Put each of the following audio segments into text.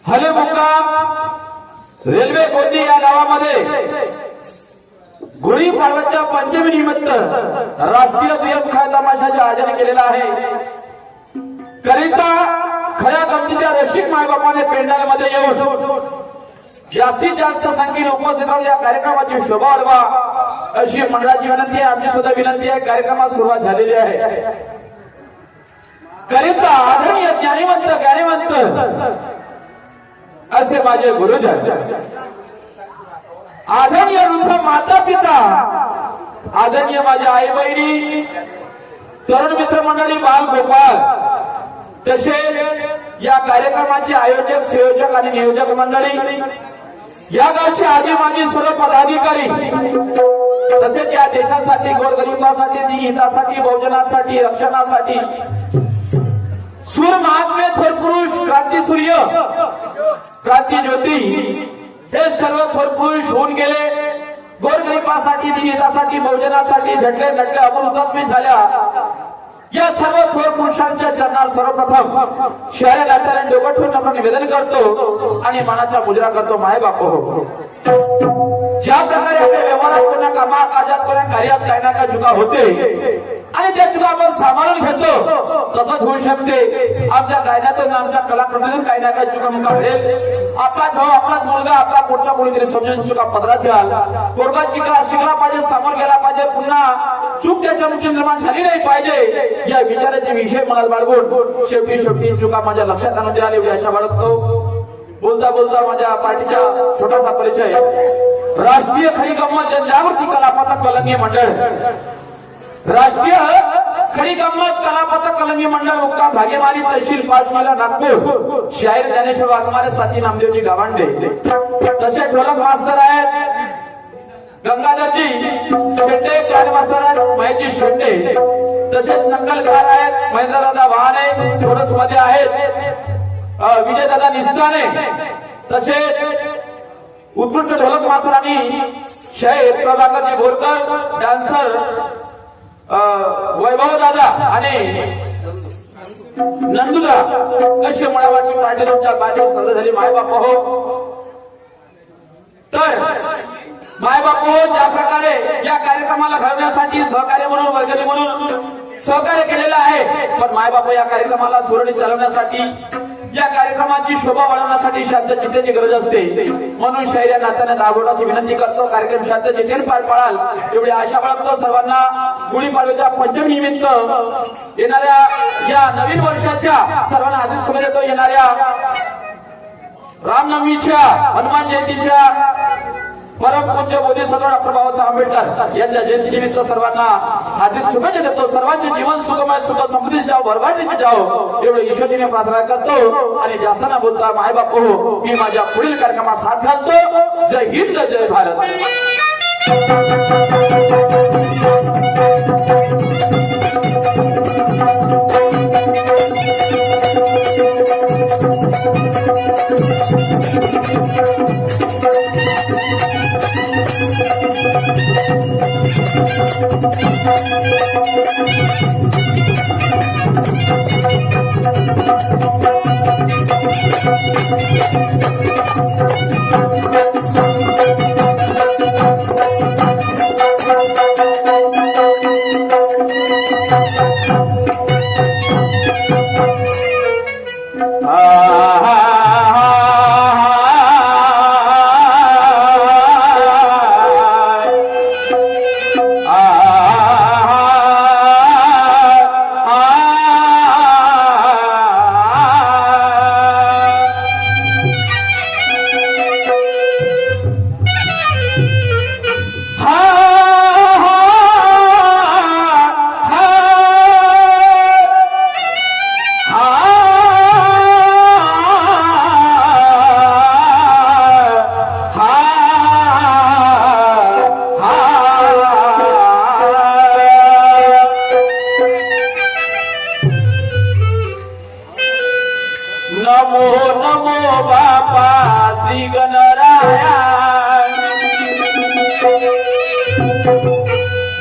हले मुक्काम रेल्वे गोंदी या गावामध्ये गुढी पाडव्याच्या पंचमी निमित्त राष्ट्रीय दुय्यम खेळ तमाशाचे आयोजन केलेलं आहे। करिता खऱ्या गमतीच्या रसिक मायबापाने पेंडाल मध्ये येऊन जास्तीत जास्त संख्येने उपस्थित राहून या कार्यक्रमाची शोभा वाढवा अशी मंडळाची विनंती आहे। आमची सुद्धा विनंती आहे। कार्यक्रमास सुरुवात झालेली आहे। करिता आदरणीय ज्ञानीवंत असे माझे गुरुजन, आदरणीय वृद्ध माता पिता, आदरणीय माझ्या आई बहिणी, तरुण मित्र मंडळी, बाल गोपाल, तसेच या कार्यक्रमाचे आयोजक, संयोजक आणि नियोजक मंडळी, या गावचे आजी माजी सर्व पदाधिकारी, तसेच या देशासाठी, गोरगरिबासाठी, दिनहितासाठी, बहुजनासाठी, रक्षणासाठी सूर महात्मे, थोर पुरुष, क्रांती सूर्य, क्रांती ज्योती हे सर्व थोर पुरुष होऊन गेले। गोरगरिबासाठी, दिनहितासाठी, बहुजनासाठी झटले नटले अमर हुतात्मे झाल्या। या सर्व थोर पुरुषांच्या चरणात सर्वप्रथम शहर नात्याने डोकं ठेवून आपण निवेदन करतो आणि मनाचा मुजरा करतो। माय बाप हो, ज्या प्रकारे आपल्या व्यवहारात कोणा कामात, काजात, कोणा कार्यात काही ना काही चुका होते आणि त्या चुका आपण सांभाळून घेतो, तसंच होऊ शकते आमच्या गायनातून, आमच्या कलाकृतीतून काही ना काही चुका मुका घडेल। आपला भाऊ, आपलाच मुलगा, आपला पुढचा कोणीतरी समजून चुका पदरात घ्याल। पोरगा शिकला पाहिजे, समोर गेला पाहिजे, पुन्हा चूक त्याच्या मुख्य निर्माण झाली नाही पाहिजे या विचाराचे विषय मनात बाळगून शेवटी चुका माझ्या लक्षात आणून द्याल एवढी आशा बाळगतो। बोलता बोलता माझ्या पार्टीचा छोटासा परिचय। राष्ट्रीय खडी गंमत जनजागृती कलापथक कलंगी मंडळ, राष्ट्रीय खडी गंमत कलापथक कलंगी मंडळ मुक्काम भागेमारी, तहसील पाचमेला, नागपूर। शाहीर ज्ञानेश्वर वाघमारे, साची नामदेवजी गावंडे, तसे ढोलक मास्तर आहेत गंगाधरजी शेंडे, क्लारी मास्तर आहेत महेशजी शेंडे, तसेच नक्कलकार आहेत महेंद्रदादा वाहने, थोडस मध्ये आहेत विजयदादा निस्ताने, तसेच उत्कृष्ट ढोलक मास्तर आणि शाहीर प्रभाकरजी बोरकर, डान्सर वैभव दादा आणि नंदुदा अशी मळावाची पार्टी तुमच्या बाजूला सादर झाली। मायबाप हो, तर मायबाप हो, ज्या प्रकारे या कार्यक्रमाला घडवण्यासाठी सहकार्य म्हणून, वर्गणी म्हणून सहकार्य केलेलं आहे, पण मायबाप या कार्यक्रमाला सुरळीत चालवण्यासाठी, या कार्यक्रमाची शोभा वाढवण्यासाठी शांत चित्ताची गरज असते। म्हणून शाहीर या नात्याने दाभोळाची विनंती करतो, कार्यक्रम शांत चित्तेने पार पाडाल एवढी आशा बाळगतो। सर्वांना गुढीपाडव्याच्या पंचमी निमित्त येणाऱ्या या नवीन वर्षाच्या सर्वांना हार्दिक शुभेच्छा देतो। येणाऱ्या रामनवमीच्या, हनुमान जयंतीच्या, परम पूज्य बोधिसत्व डॉक्टर बाबासाहेब आंबेडकर यांच्या जयंतीनिमित्त सर्वांना हार्दिक शुभेच्छा देतो। सर्वांचे जीवन सुखमय, सुख समृद्धी जाओ, भरभराटीने जाओ एवढे ईश्वरीने प्रार्थना करतो आणि जास्त न बोलता मायबाप हो, मी माझ्या पुढील कार्यक्रमात हात घालतो। जय हिंद, जय भारत।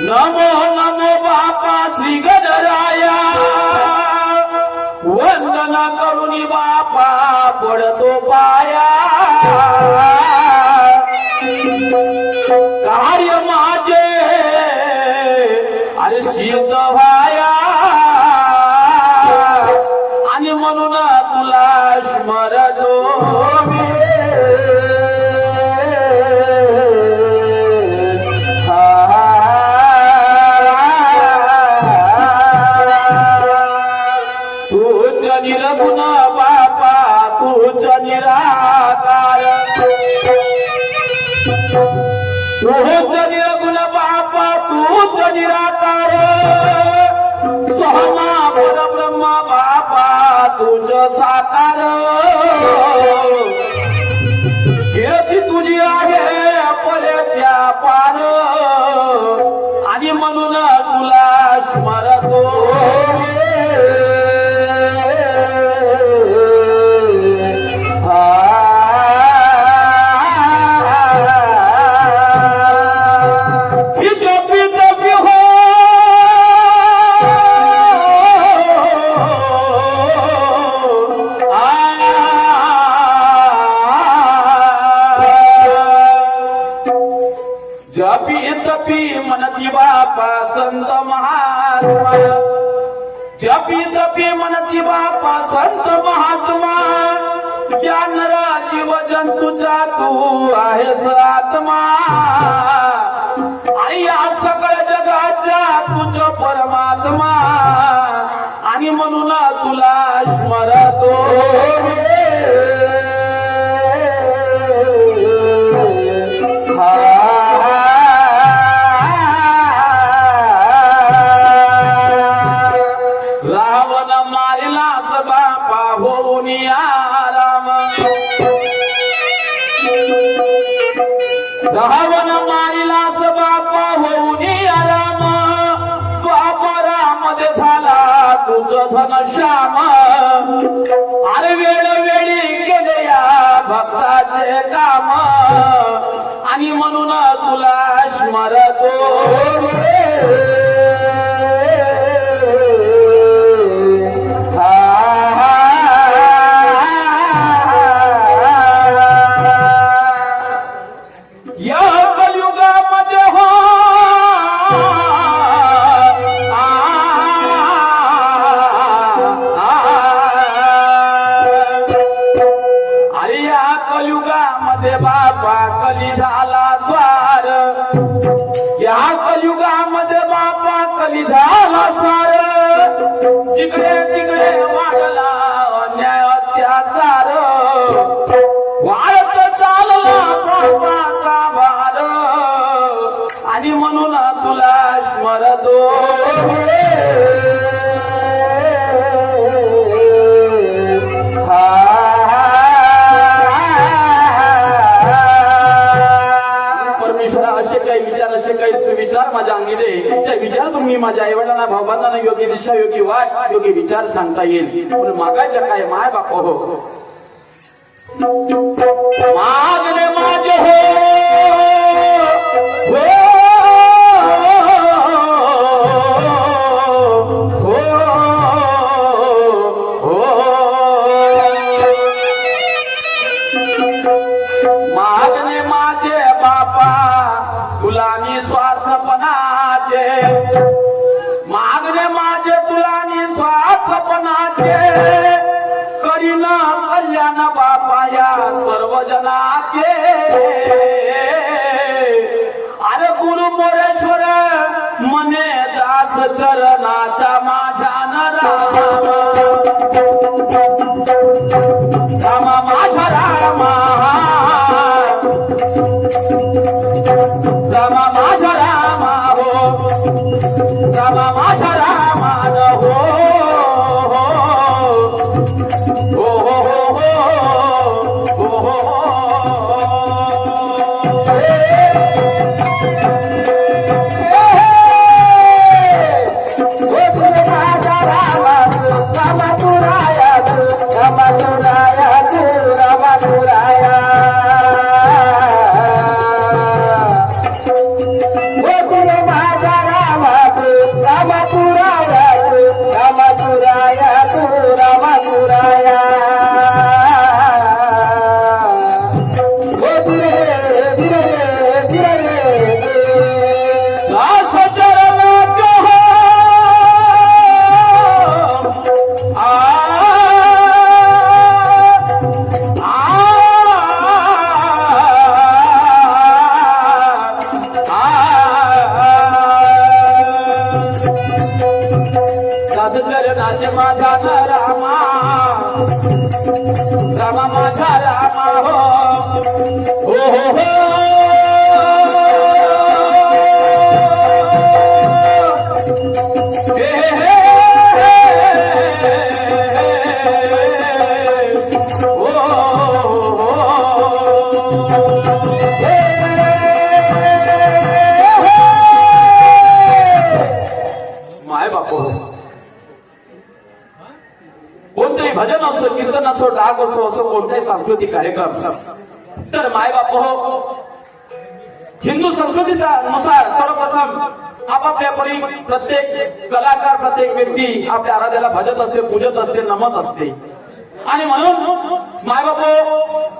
नमो नमो बापा श्री गणराया, वंदना करुणी बापा पडतो पाया कार्य माझे अरे सिद्ध व्हाया आणि म्हणून तुला स्मरतो मी तूच निरगुण बापा तूच निराकार तूच निर्गुण बापा तूच निराकार सोहमा परब्रह्म बापा तुझ साकार कीर्ती तुझी आहे पल्याच्या पार आणि म्हणून तुला स्मरतो जपी तपी मनती बापा संत महात्मा जपी तपी मनती बापा संत महात्मा या नरा जीव जंतूचा तू आहेस आत्मा आणि या सगळ्या जगाचा तुझ परमात्मा आणि म्हणून तुला स्मरतो रावण मारिलास बापा होऊन आराम रावण मारिलास बापा होऊन आराम बापा राम दे झाला तुझ धनश्याम अरे वेळोवेळी केले या भक्ताचे काम आणि म्हणून तुला स्मरतो या कलियुगामध्ये हो अरे या कलियुगामध्ये बापा कली झाला स्वार या कलियुगामध्ये बापा कली झाला स्वार जिकडे तिकडे वाढला अन्याय अत्याचार वाढत चालला पापाचा भार आणि म्हणून तुला स्मरतो परमेश्वरा असे काही विचार असे काही सुविचार माझ्या अंगी दे त्या विचार तुम्ही माझ्या आईवडिलांना भावबांधांना योग्य दिशा योग्य वाट योग्य विचार सांगता येईल म्हणून मागायच्या काय माय बाप हो मागणे माझे मागणे माझे बापा तुला निस्वार्थपणाचे मागणे माझे तुला निस्वार्थपणाचे करीन कल्याण बापा या सर्व जनाचे अरे गुरु मोरेश्वर मने दास चरणाचा माझा रामा माझा रामा रामा माझा रामा हो रामा माझा रामा हो Rama Duraya रामा माझा रामा हो हो हो कोणतेही भजन असो कीर्तन असो डाग असो कोणताही सांस्कृतिक कार्यक्रम तर मायबाप हो हिंदू संस्कृतीनुसार सर्वप्रथम आपापल्या परी प्रत्येक कलाकार प्रत्येक व्यक्ती आपल्या आराध्याला भजत असते पूजत असते नमत असते आणि म्हणून मायबाप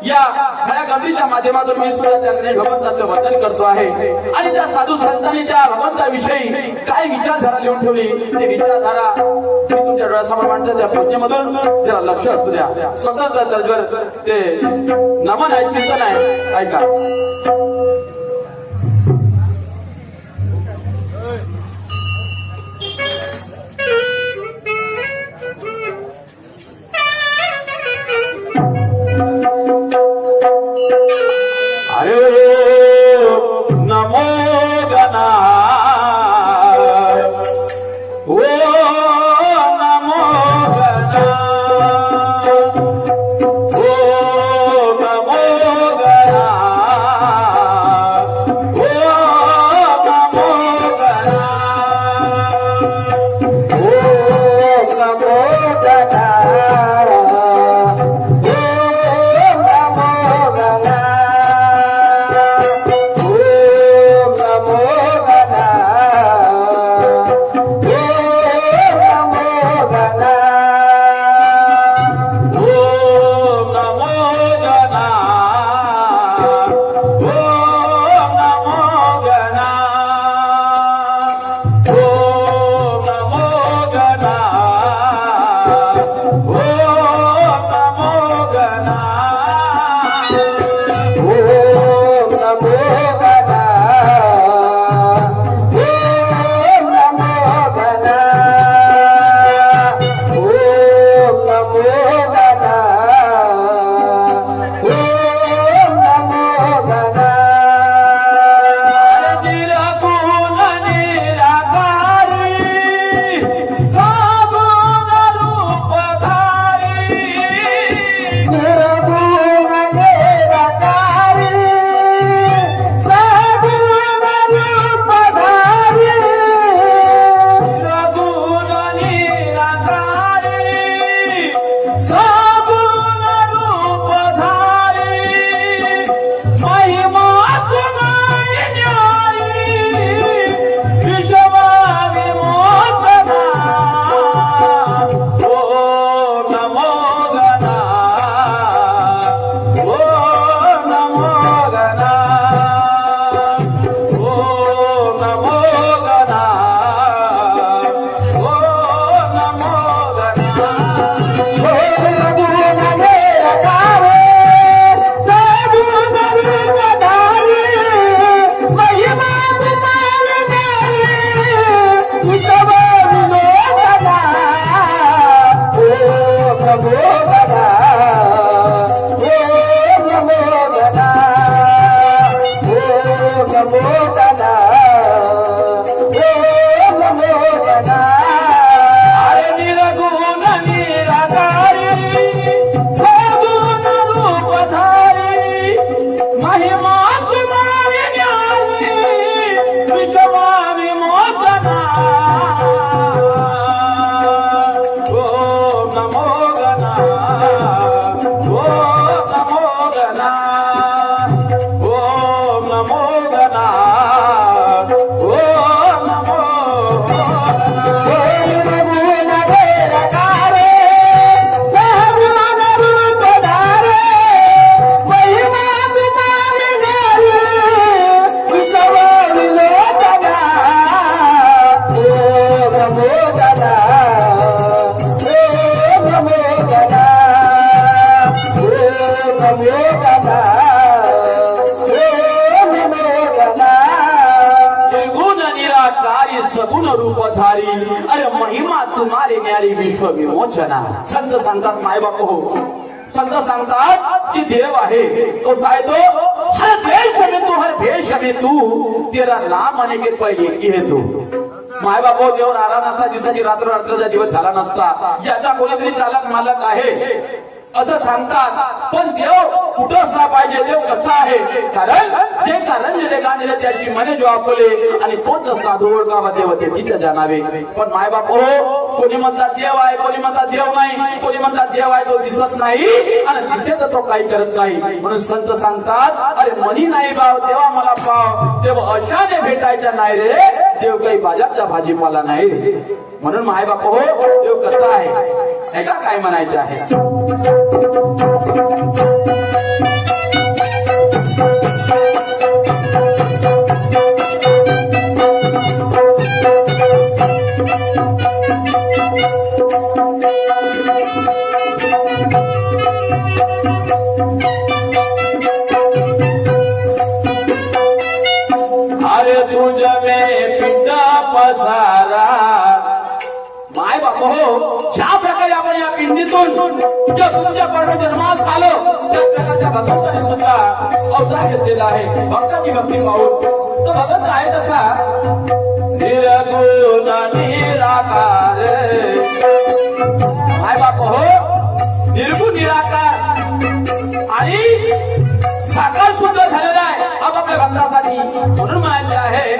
या खऱ्या गर्दीच्या माध्यमातून मी सुद्धा त्या गणेश भगवंताचं वर्णन करतो आहे आणि त्या साधू संतांनी त्या भगवंताविषयी काय विचारधारा लिहून ठेवली ते विचारधारा मी तुमच्या डोळ्यासमोर मांडतो त्या प्रज्ञेमधून त्याला लक्ष असू द्या स्वतंत्र दर्जावर ते नमन आहे चिंतन आहे ऐका नमो गणा ओ नमो गणा ओ नमो गणा ओ नमो गणा ओ नमो गणा अरे महिमा तुम्हारे न्यारी विश्व विमोचना. संत सांगतात मायबाप हो संत सांगतात की देव आहे तो सायतो हर देश में तू हर भेष में तू तेरा नाम आने के पहिले की है तू माय बापो देव आला नसता दिवसाची रात्रचा दिवस झाला नसता याचा कोणीतरी चालक मालक आहे असं सांगतात पण देव कुठं असला पाहिजे देव कसा आहे कारण जे कारण जे गाणले त्याशी मने जो आपले आणि तोच साधू ओळखावा देव ते तिच्या जाणावे पण माय बाप हो कोणी म्हणतात देव आहे कोणी म्हणतात देव नाही कोणी म्हणतात देव आहे तो दिसत नाही आणि दिसते तर तो काही करत नाही म्हणून संत सांगतात अरे मनी नाही भाव देवा मला पाव देव अशाने भेटायचा नाही रे देव काही बाजारचा भाजीपाला नाही रे म्हणून माय बाप हो देव कसा आहे ऐका काय म्हणायचे आहे अरे तुझ में पिंडा पसारा माय बाप हो ज्या प्रकारे आपण या पिंडीतून तुमच्या जन्मास आलो त्या प्रकारच्या भक्तांनी सुद्धा अवतार घेतलेला आहे भक्ताची भक्ती पाहून तो भगत आहे तसा निर्गुण निराकार माय बाप हो निर्गुण निराकार आणि साकार सुद्धा झालेला आहे आपापल्या भक्तासाठी म्हणून म्हणायचे आहे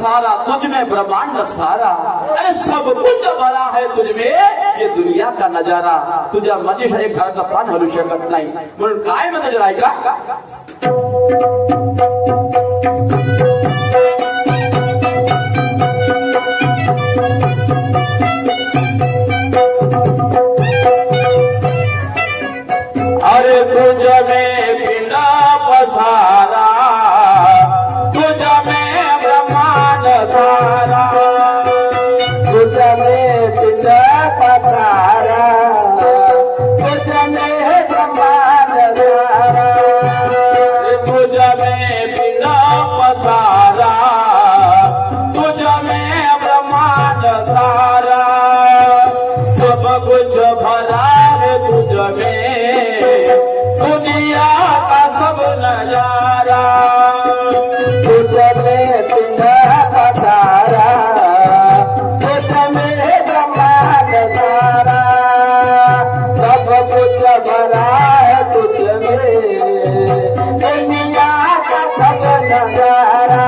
सारा तुझ में ब्रह्मांड सारा अरे सब कुछ बड़ा है तुझ में ये दुनिया का नजारा तुझ्या मनीषा एक झाडाचा पान हलू शकत नाही म्हणून काय म्हणतो जरा ऐका अरे तुझ में पिंडा पसारा तुझ में ब्रह्मांड सारा तुझ में पिंडा पसारा तुझ में ब्रह्मांड सारा तुझ में पिंडा पसारा तुझ में ब्रह्मांड सारा कुछ भरा है तुझ में दुनिया का सब नजारा तुझ में पिंडा पसारा तुझ में ब्रह्मांड सारा सब कुछ भरा है तुझ में दुनिया का सब नजारा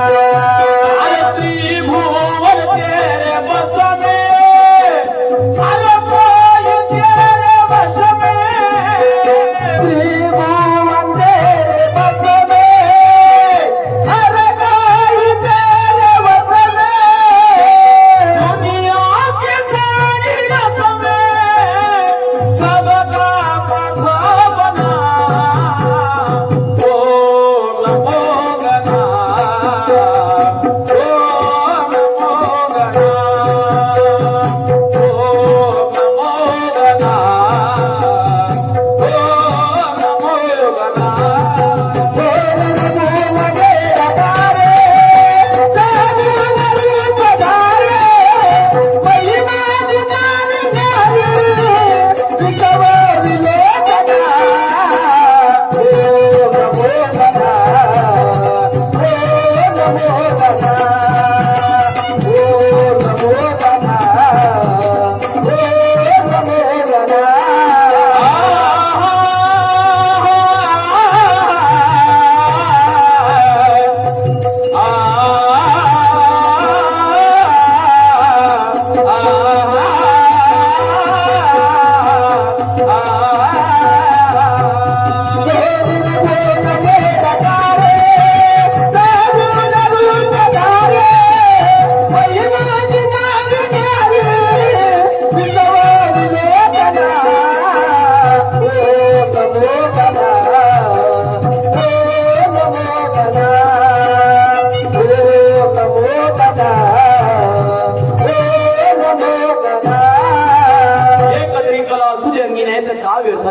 त्रिभुवन तेरे बस में हर कोई तेरे बस में त्रिभुवन तेरे बस में हर कोई तेरे बस में दुनिया के सारी रस में सबका पथ बना ओ नमो गणा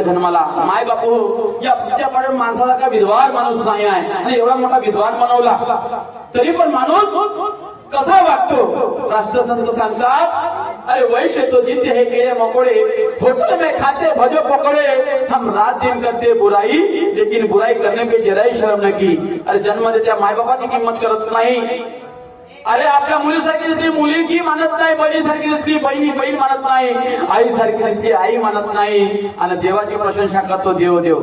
जन्माला माय बापू या पुढच्या माणसाला का विद्वान माणूस नाही आहे आणि एवढा मोठा विद्वान बनवला तरी पण माणूस कसा वागतो राष्ट्रसंत सांगतात अरे वैश्य तो जिद्द है कीड़े मकोड़े होटल में खाते भजो पकोड़े हम रात दिन करते बुराई लेकिन बुराई करने पे जराही शर्म न की अरे जन्म देत्या माय बापाची किंमत करत नाही अरे आपल्या मुलीसारखी दिसली मुलीची मानत नाही बहिणीसारखी दिसली बहिणी बहीण मानत नाही आईसारखी दिसली आई मानत नाही आणि देवाची प्रशंसा करतो देव देव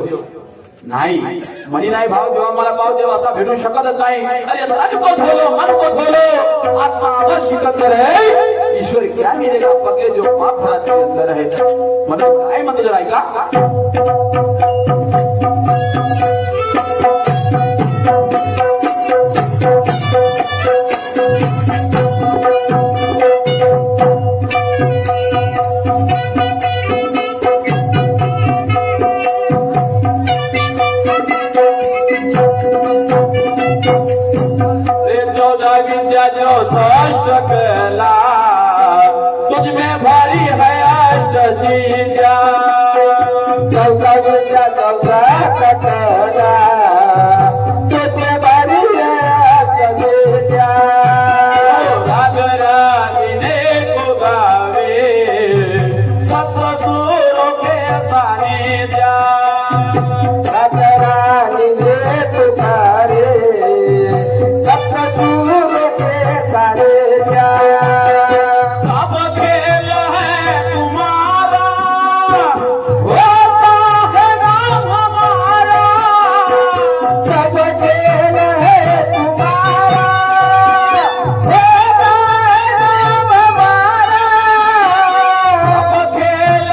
नाही म्हणी नाही भाव देवा मला पाव देव असा भेटू शकतच नाही अरे मन को खोलो आत्मा अगर शिकत रहे ईश्वर क्या मिलेगा पगले जो पाप भरा अंदर है म्हणून काय म्हणतो जरा ऐका विद्या जो षष्ठ कला तुझ में भरी है अष्टसिद्धिया चौका विद्या चौका कला तुझ में भरी है अष्टसिद्धिया रागरागिने को गावे सप्त सुरों के सानिध्या रागरागिने पुकारे सब खेल है तुम्हारा होता है नाम हमारा सब खेल है तुम्हारा होता है नाम हमारा सब खेल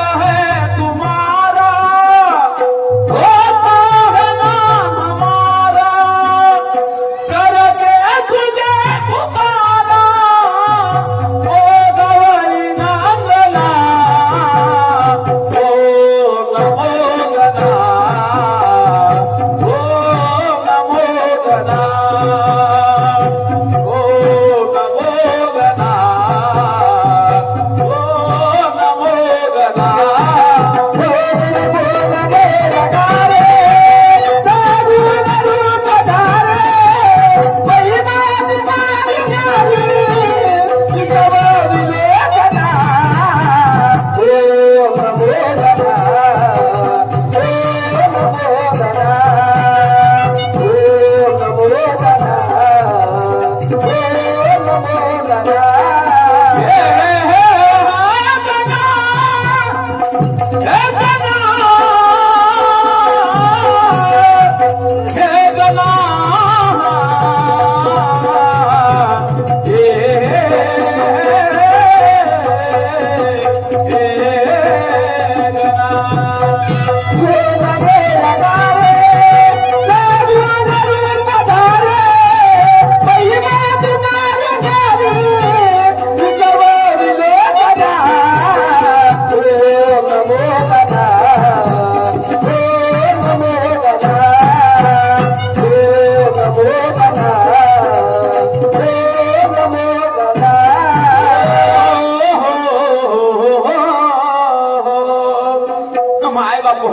माय बाप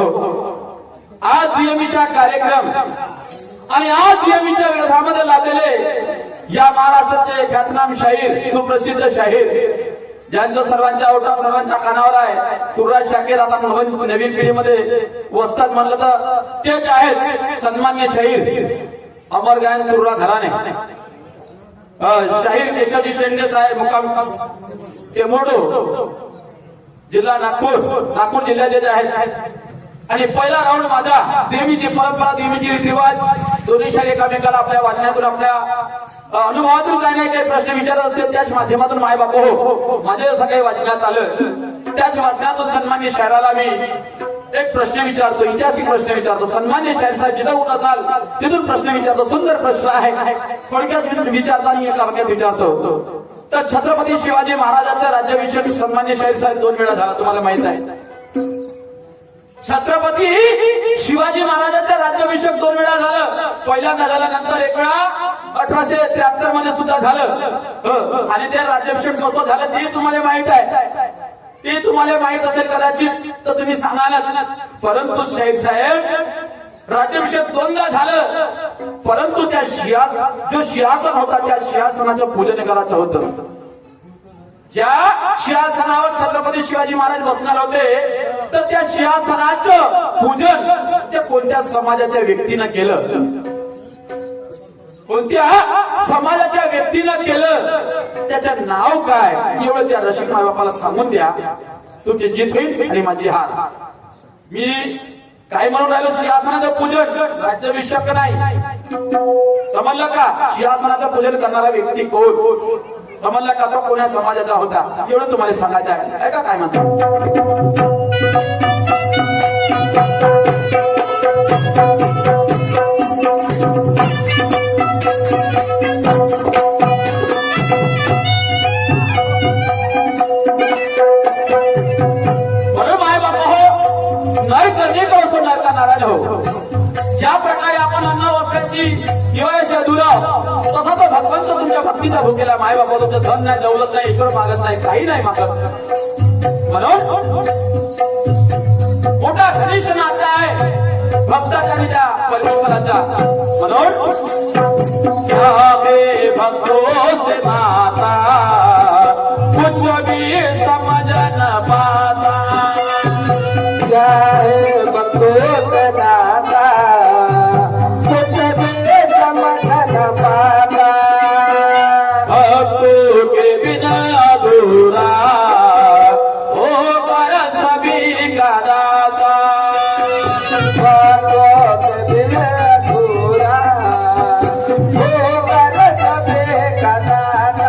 आज DMEचा कार्यक्रम आणि आज DMEच्या विरोधामध्ये लादलेले या महाराष्ट्राचे ख्यातनाम शाहीर सुप्रसिद्ध शाहीर ज्यांचं सर्वांच्या आवडता सर्वांच्या कानावर आहे तुर्राज शाकीर आता नवीन पिढीमध्ये वस्तात म्हणलं तर तेच आहेत सन्मान्य शाहीर अमर गायन तुर्रा घराणे शाहीर केशवजी शेंडे साहेब मुक्काम टेमोडो जिल्हा नागपूर जिल्ह्याचे जे आहेत आणि पहिला राऊंड माझा देवीची परंपरा देवीची रीतिरिवाज दोन्ही शाहीर एकामेकाला आपल्या वाचनातून आपल्या अनुभवातून काही नाही काही प्रश्न विचारत असते त्याच माध्यमातून माय बाप हो माझ्या सकाळी वाचण्यात आलं त्याच वाचनातून सन्मान्य शायराला मी एक प्रश्न विचारतो ऐतिहासिक प्रश्न विचारतो सन्मान्य शाहीर साहेब जिथं होत असाल तिथून प्रश्न विचारतो सुंदर प्रश्न आहे थोडक्यात विचारताना एका वाक्यात विचारतो तर छत्रपती शिवाजी महाराजांचा राज्याभिषेक सन्मान्य शाहीर साहेब 2 वेळा झाला तुम्हाला माहित आहे छत्रपती शिवाजी महाराजांचा राज्याभिषेक 2 वेळा झालं पहिल्यांदा झाल्यानंतर एक वेळा 1873 मध्ये सुद्धा झालं आणि ते राज्याभिषेक कसं झालं ते तुम्हाला माहित आहे ते तुम्हाला माहित असेल कदाचित तर तुम्ही सांगालच परंतु शाहीर साहेब राज्याभिषेक 2दा झालं परंतु त्या जो सिंहासन होता त्या सिंहासनाचं पूजन करायचं होतं ज्या सिंहासनावर छत्रपती शिवाजी महाराज बसणार होते तर त्या सिंहासनाचं पूजन ते कोणत्या समाजाच्या व्यक्तीनं केलं कोणत्या समाजाच्या व्यक्तीनं केलं त्याचं नाव काय एवढं त्या रसिक माय बापाला सांगून द्या तुमची जीत होईल आणि माझी हार मी काय म्हणून राहिलो सिंहासनाचं पूजन राज्याभिषेक नाही समजलं का सिंहासनाचं पूजन करणारा व्यक्ती कोण समजला का तो कोण्या समाजाचा होता एवढं तुम्हाला सांगायचं आहे का काय म्हणतो नाराज हो ज्या प्रकारे आपण अन्न वस्त्राची दिवाळीच्या दुरा तसा तो भगवंत तुमच्या भक्तीचा भुकेला माय बाबा तुमचं धन नाही दौलत नाही ईश्वर मागत नाही काही नाही मागत म्हणून मोठा घनिष्ठ नाता आहे भक्ताचा आणि त्या परमेश्वराचा म्हणून भक्तो से माता कुछ भी समझ न पाता भक्तो से नाता कुछ भी समझ न पाता भक्तों के बिना अधूरा हो पर सभी का दाता भक्तों के बिना अधूरा हो पर सभी का दाता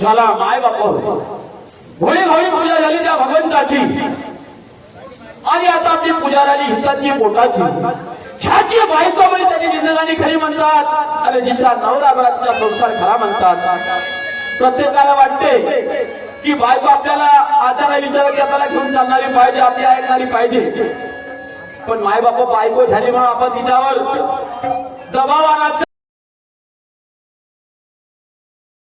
चला माय बाप होळी होळी पूजा झाली त्या भगवंताची आणि आता आपली पूजा झाली हिताची पोटाची छाची बायको म्हणजे त्याची जिंदगानी खरी म्हणतात आणि जिचा नवरा तिचा संसार खरा म्हणतात. प्रत्येकाला वाटते की बायको आपल्याला आचारा विचार की आपल्याला घेऊन चालणारी पाहिजे आपली ऐकणारी पाहिजे. पण माय बाप बायको झाली म्हणून आपण तिच्यावर दबाव आणायचं